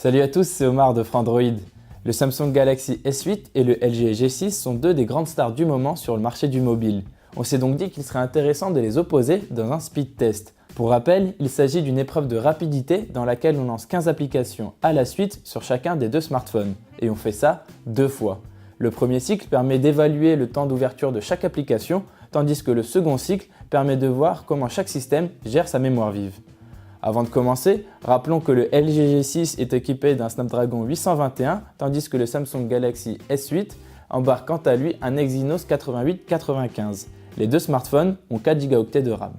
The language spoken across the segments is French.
Salut à tous, c'est Omar de Frandroid. Le Samsung Galaxy S8 et le LG G6 sont deux des grandes stars du moment sur le marché du mobile. On s'est donc dit qu'il serait intéressant de les opposer dans un speed test. Pour rappel, il s'agit d'une épreuve de rapidité dans laquelle on lance 15 applications à la suite sur chacun des deux smartphones. Et on fait ça 2 fois. Le premier cycle permet d'évaluer le temps d'ouverture de chaque application, tandis que le second cycle permet de voir comment chaque système gère sa mémoire vive. Avant de commencer, rappelons que le LG G6 est équipé d'un Snapdragon 821, tandis que le Samsung Galaxy S8 embarque quant à lui un Exynos 8895. Les deux smartphones ont 4 Go de RAM.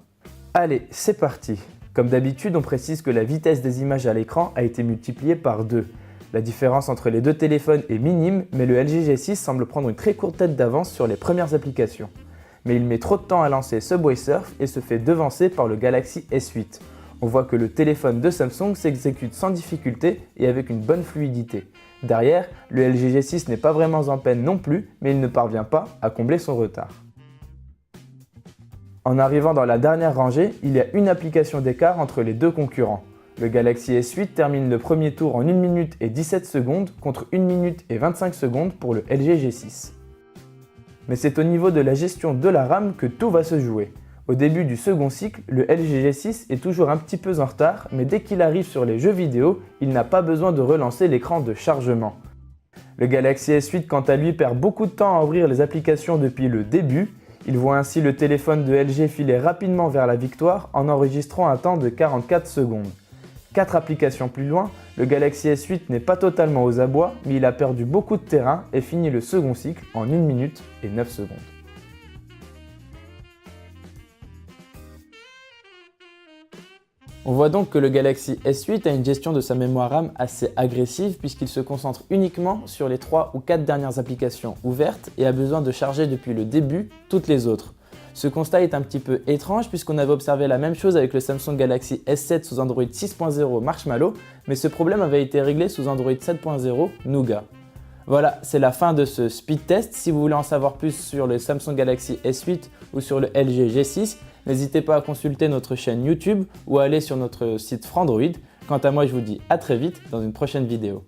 Allez, c'est parti! Comme d'habitude, on précise que la vitesse des images à l'écran a été multipliée par 2. La différence entre les deux téléphones est minime, mais le LG G6 semble prendre une très courte tête d'avance sur les premières applications. Mais il met trop de temps à lancer Subway Surf et se fait devancer par le Galaxy S8. On voit que le téléphone de Samsung s'exécute sans difficulté et avec une bonne fluidité. Derrière, le LG G6 n'est pas vraiment en peine non plus, mais il ne parvient pas à combler son retard. En arrivant dans la dernière rangée, il y a une application d'écart entre les deux concurrents. Le Galaxy S8 termine le premier tour en 1 minute et 17 secondes contre 1 minute et 25 secondes pour le LG G6. Mais c'est au niveau de la gestion de la RAM que tout va se jouer. Au début du second cycle, le LG G6 est toujours un petit peu en retard, mais dès qu'il arrive sur les jeux vidéo, il n'a pas besoin de relancer l'écran de chargement. Le Galaxy S8 quant à lui perd beaucoup de temps à ouvrir les applications depuis le début. Il voit ainsi le téléphone de LG filer rapidement vers la victoire en enregistrant un temps de 44 secondes. 4 applications plus loin, le Galaxy S8 n'est pas totalement aux abois, mais il a perdu beaucoup de terrain et finit le second cycle en 1 minute et 9 secondes. On voit donc que le Galaxy S8 a une gestion de sa mémoire RAM assez agressive puisqu'il se concentre uniquement sur les 3 ou 4 dernières applications ouvertes et a besoin de charger depuis le début toutes les autres. Ce constat est un petit peu étrange puisqu'on avait observé la même chose avec le Samsung Galaxy S7 sous Android 6.0 Marshmallow, mais ce problème avait été réglé sous Android 7.0 Nougat. Voilà, c'est la fin de ce speed test. Si vous voulez en savoir plus sur le Samsung Galaxy S8 ou sur le LG G6, n'hésitez pas à consulter notre chaîne YouTube ou à aller sur notre site Frandroid. Quant à moi, je vous dis à très vite dans une prochaine vidéo.